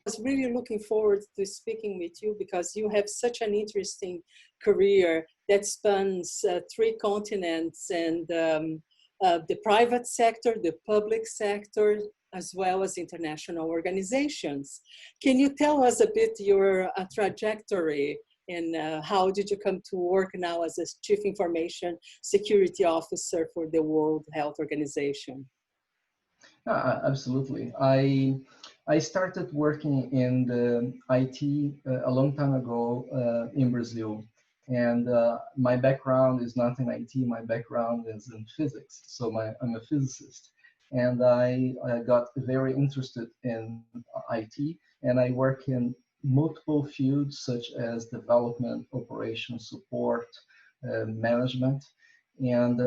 Was really looking forward to speaking with you because you have such an interesting career that spans 3 continents and the private sector, the public sector, as well as international organizations. Can you tell us a bit your trajectory and how did you come to work now as a Chief Information Security Officer for the World Health Organization? Absolutely. I started working in the IT a long time ago in Brazil. And my background is not in IT, my background is in physics. So I'm a physicist. And I got very interested in IT, and I work in multiple fields such as development, operations, support, management. And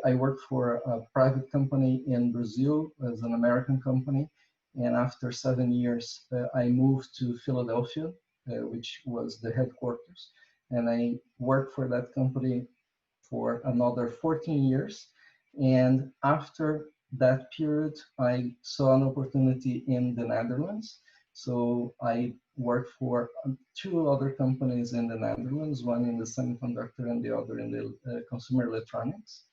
I worked for a private company in Brazil as an American company. And after 7 years, I moved to Philadelphia, which was the headquarters. And I worked for that company for another 14 years. And after that period, I saw an opportunity in the Netherlands. So I worked for 2 other companies in the Netherlands, one in the semiconductor and the other in the consumer electronics.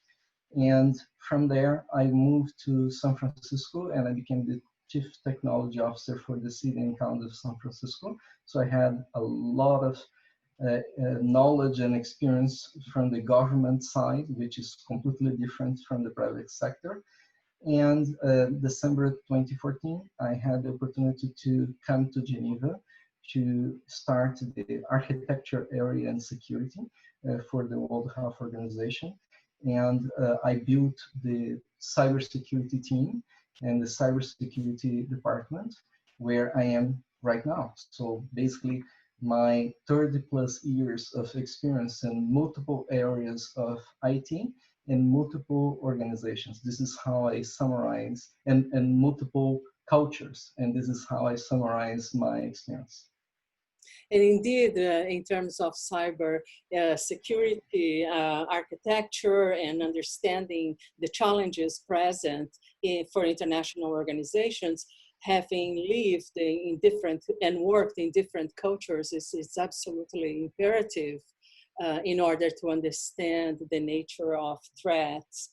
And from there, I moved to San Francisco and I became the Chief Technology Officer for the city and county of San Francisco. So I had a lot of knowledge and experience from the government side, which is completely different from the private sector. And December 2014, I had the opportunity to come to Geneva to start the architecture area and security for the World Health Organization. And I built the cybersecurity team and the cybersecurity department where I am right now. So basically, my 30+ years of experience in multiple areas of IT in multiple organizations. This is how I summarize, and multiple cultures. And this is how I summarize my experience. And indeed, in terms of cyber security architecture and understanding the challenges present for international organizations, having lived in different and worked in different cultures is absolutely imperative in order to understand the nature of threats.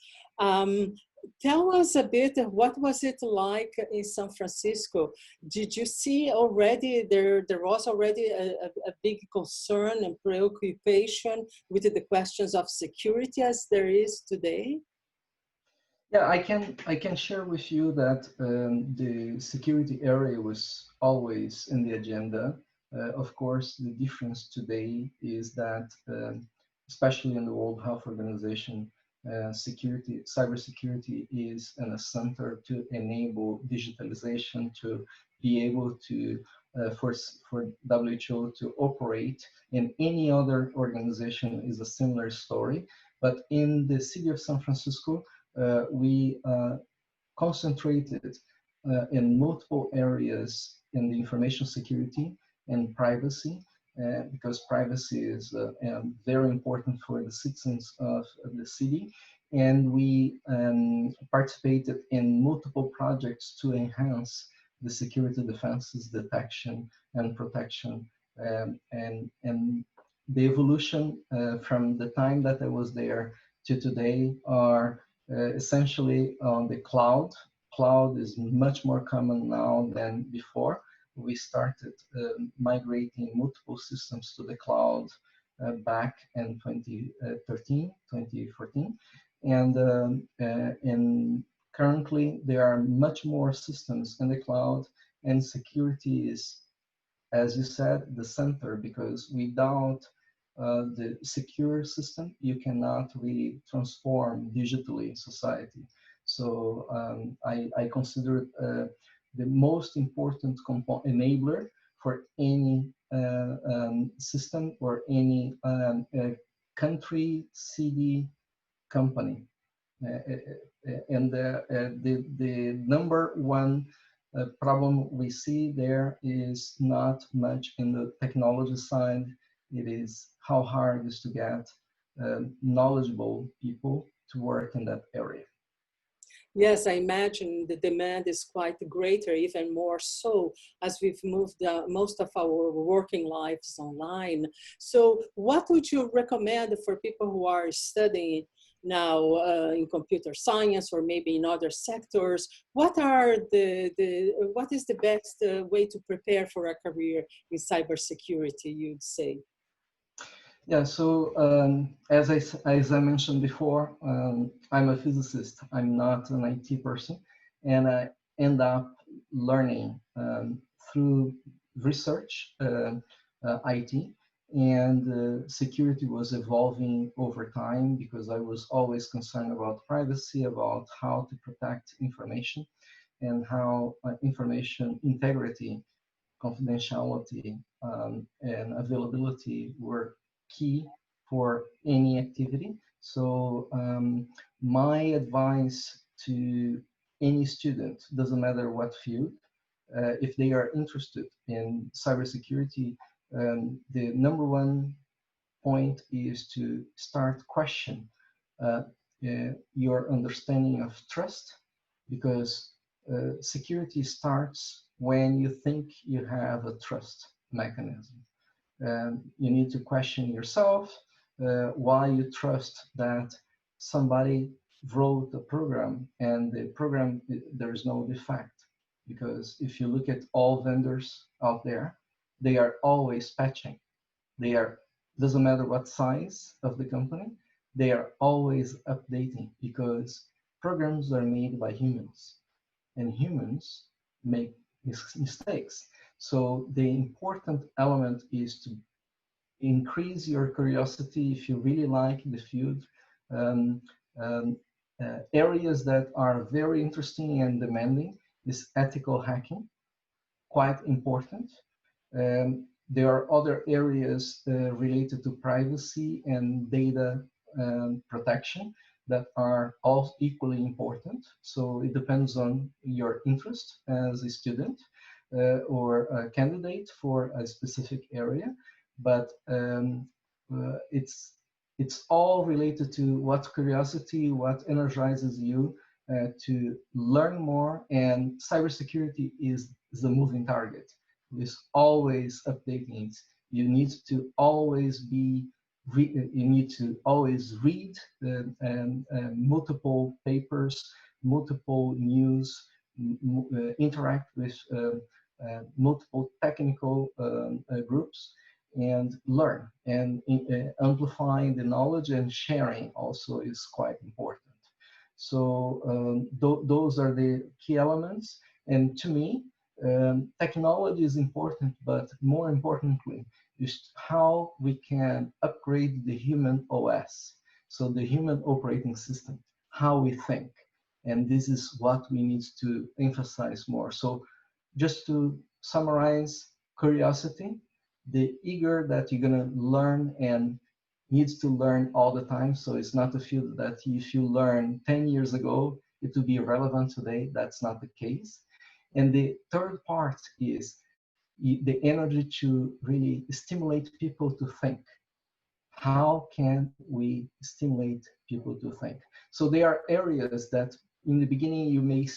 Tell us a bit, what was it like in San Francisco? Did you see already, there was already a big concern and preoccupation with the questions of security as there is today? Yeah, I can share with you that the security area was always in the agenda. Of course, the difference today is that, especially in the World Health Organization, cybersecurity is in a center to enable digitalization, to be able to, for WHO to operate. In any other organization is a similar story. But in the city of San Francisco, we concentrated in multiple areas in the information security and privacy, because privacy is very important for the citizens of the city. And we participated in multiple projects to enhance the security defenses, detection, and protection. And the evolution from the time that I was there to today are essentially on the cloud. Cloud is much more common now than before. We started migrating multiple systems to the cloud back in 2013, 2014. And currently there are much more systems in the cloud, and security is, as you said, the center, because without the secure system, you cannot really transform digitally society. So I consider the most important enabler for any system or any country, city, company And the number one problem we see there is not much in the technology side. It is how hard it is to get knowledgeable people to work in that area. Yes, I imagine the demand is quite greater, even more so as we've moved most of our working lives online. So what would you recommend for people who are studying now in computer science or maybe in other sectors? What are what is the best way to prepare for a career in cybersecurity, you'd say? Yeah, so as I mentioned before, I'm a physicist. I'm not an IT person, and I end up learning through research, IT, and security was evolving over time because I was always concerned about privacy, about how to protect information, and how information integrity, confidentiality, and availability were key for any activity. So my advice to any student, doesn't matter what field, if they are interested in cybersecurity, the number one point is to start question uh, your understanding of trust, because security starts when you think you have a trust mechanism. You need to question yourself why you trust that somebody wrote a program and the program, there is no defect. Because if you look at all vendors out there, they are always patching. They are, doesn't matter what size of the company, they are always updating because programs are made by humans and humans make mistakes. So the important element is to increase your curiosity if you really like the field. Um, um, Areas that are very interesting and demanding is ethical hacking, quite important. There are other areas related to privacy and data protection that are all equally important. So it depends on your interest as a student or a candidate for a specific area, but it's all related to what curiosity, what energizes you to learn more. And cybersecurity is a moving target. It's always updating it. You need to always be, you need to always read multiple papers, multiple news, interact with multiple technical groups and learn. And amplifying the knowledge and sharing also is quite important. So those are the key elements. And to me, technology is important, but more importantly, is how we can upgrade the human OS. So the human operating system, how we think. And this is what we need to emphasize more. So just to summarize, curiosity, the eager that you're gonna learn and needs to learn all the time. So it's not a field that if you learn 10 years ago, it will be relevant today. That's not the case. And the third part is the energy to really stimulate people to think. How can we stimulate people to think? So there are areas that in the beginning you may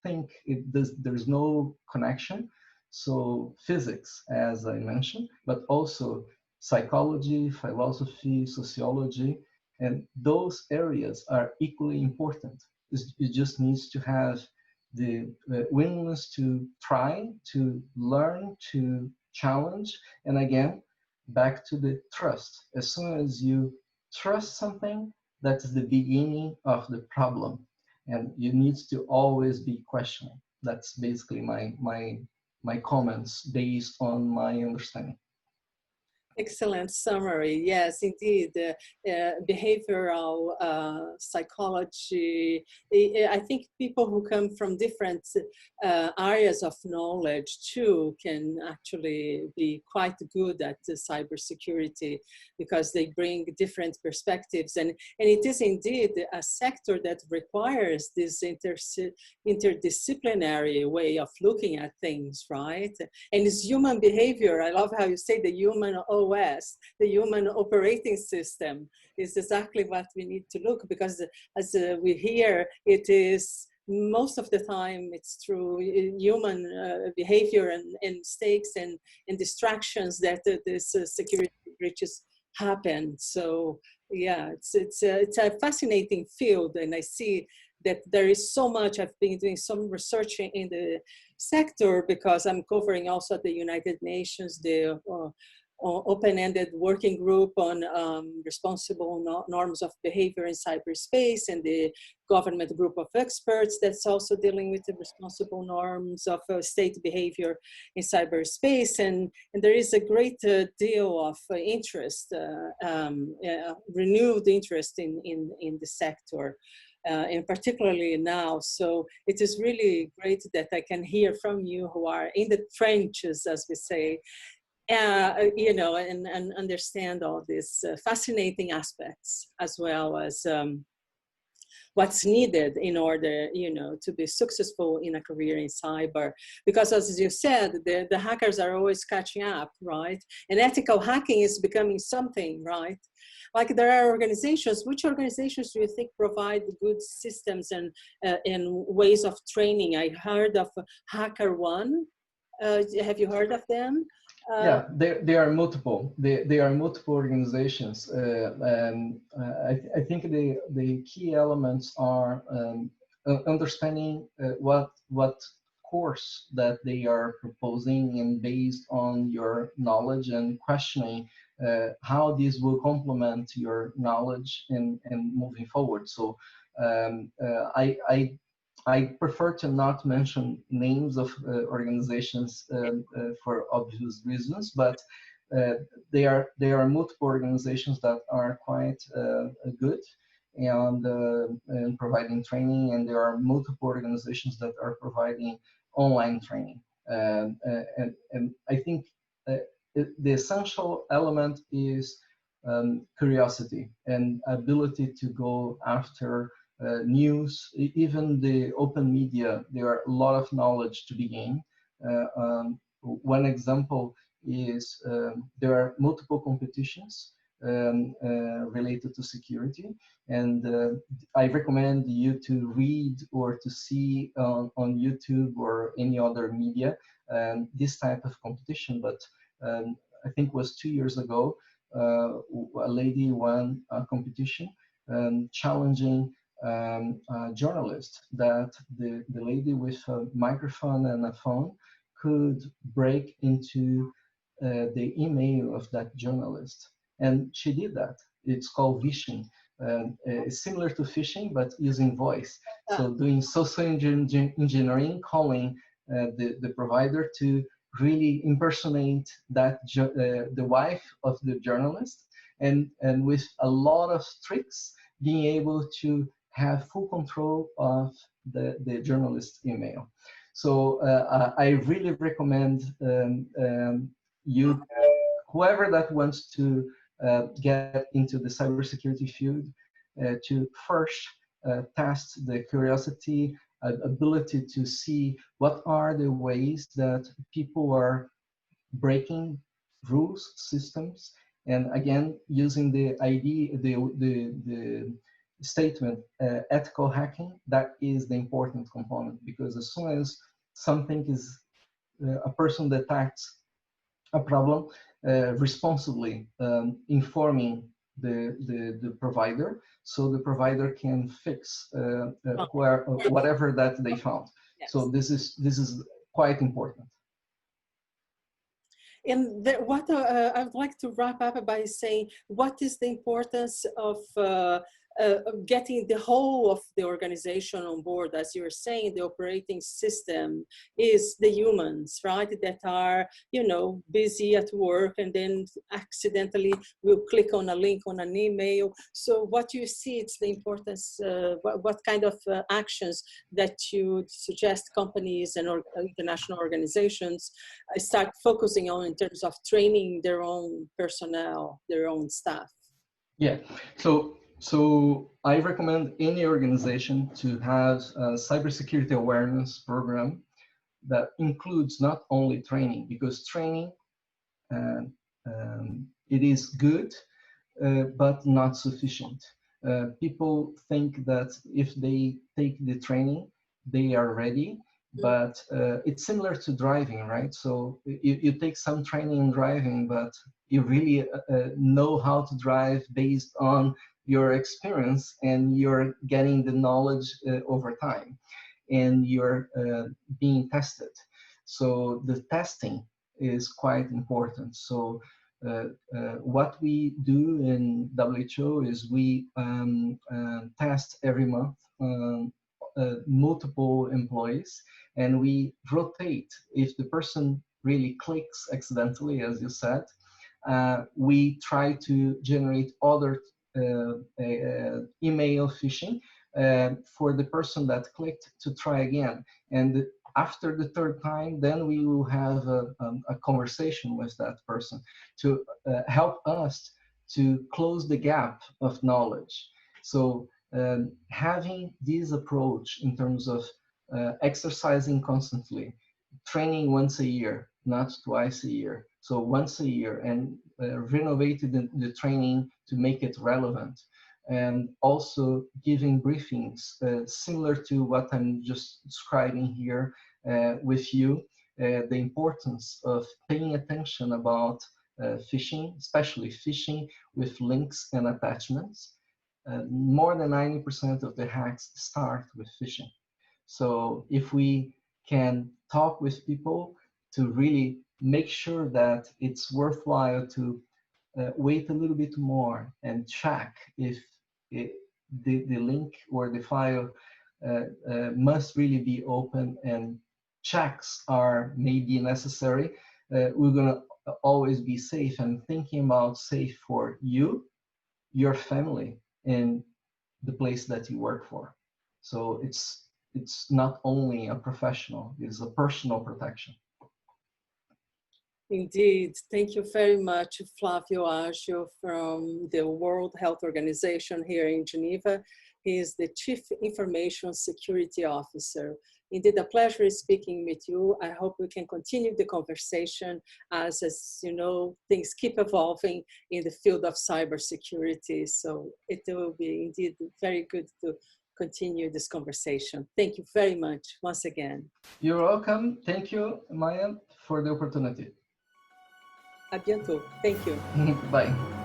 think there's no connection. So physics, as I mentioned, but also psychology, philosophy, sociology, and those areas are equally important. It just needs to have the willingness to try, to learn, to challenge, and again, back to the trust. As soon as you trust something, that's the beginning of the problem. And you need to always be questioning. That's basically my comments based on my understanding. Excellent summary. Yes, indeed. Behavioral psychology. I think people who come from different areas of knowledge too can actually be quite good at cybersecurity because they bring different perspectives. And it is indeed a sector that requires this interdisciplinary way of looking at things, right? And it's human behavior. I love how you say the human OS, the human operating system is exactly what we need to look, because as we hear, it is most of the time it's through human behavior and mistakes and distractions that this security breaches happen. So yeah, it's a fascinating field, and I see that there is so much. I've been doing some research in the sector because I'm covering also at the United Nations, the open-ended working group on responsible norms of behavior in cyberspace, and the government group of experts that's also dealing with the responsible norms of state behavior in cyberspace. And there is a great deal of interest, renewed interest in the sector. And particularly now. So it is really great that I can hear from you who are in the trenches, as we say, you know, and understand all these fascinating aspects, as well as what's needed in order, you know, to be successful in a career in cyber. Because as you said, the hackers are always catching up, right? And ethical hacking is becoming something, right? Like there are organizations, which organizations do you think provide good systems and ways of training? I heard of HackerOne. Have you heard of them? Yeah, there are multiple. There are multiple organizations, and I think the key elements are understanding what course that they are proposing, and based on your knowledge, and questioning how this will complement your knowledge and moving forward. So I prefer to not mention names of organizations for obvious reasons, but there are multiple organizations that are quite good and providing training, and there are multiple organizations that are providing online training. And I think the essential element is curiosity and ability to go after news, even the open media. There are a lot of knowledge to be gained. One example is there are multiple competitions related to security, and I recommend you to read or to see on YouTube or any other media this type of competition. But I think it was 2 years ago, a lady won a competition challenging a journalist, that the lady with a microphone and a phone could break into the email of that journalist. And she did that. It's called vishing. It's similar to phishing, but using voice. So doing social engineering, calling the provider to really impersonate that the wife of the journalist, and with a lot of tricks, being able to have full control of the journalist's email. So I really recommend you, whoever that wants to get into the cybersecurity field, to first test the curiosity, ability to see what are the ways that people are breaking rules, systems, and again, using the idea, the statement, ethical hacking, that is the important component, because as soon as something is, a person detects a problem, responsibly informing the provider, so the provider can fix whatever that they found. Yes. So this is quite important. And what I would like to wrap up by saying, what is the importance of getting the whole of the organization on board. As you were saying, the operating system is the humans, right? That are, you know, busy at work and then accidentally will click on a link on an email. So what you see, it's the importance, what kind of actions that you suggest companies and international organizations start focusing on in terms of training their own personnel, their own staff? Yeah, so I recommend any organization to have a cybersecurity awareness program that includes not only training, because training, uh, it is good, but not sufficient. People think that if they take the training, they are ready, but it's similar to driving, right? So you take some training in driving, but you really know how to drive based on your experience, and you're getting the knowledge over time, and you're being tested. So the testing is quite important. So what we do in WHO is we test every month multiple employees, and we rotate. If the person really clicks accidentally, as you said, we try to generate other email phishing for the person that clicked to try again. And after the third time, then we will have a conversation with that person to help us to close the gap of knowledge. So having this approach in terms of exercising constantly, training once a year, not twice a year. So once a year, and renovated the training to make it relevant. And also giving briefings similar to what I'm just describing here with you, the importance of paying attention about phishing, especially phishing with links and attachments. More than 90% of the hacks start with phishing. So if we can talk with people to really make sure that it's worthwhile to wait a little bit more and check if the link or the file must really be open, and checks are maybe necessary, we're going to always be safe, and thinking about safe for you, your family, and the place that you work for. So it's not only a professional, it's a personal protection. Indeed. Thank you very much, Flavio Aggio from the World Health Organization here in Geneva. He is the Chief Information Security Officer. Indeed, a pleasure speaking with you. I hope we can continue the conversation as you know, things keep evolving in the field of cybersecurity. So it will be indeed very good to continue this conversation. Thank you very much once again. You're welcome. Thank you, Maya, for the opportunity. A bientôt. Thank you. Bye.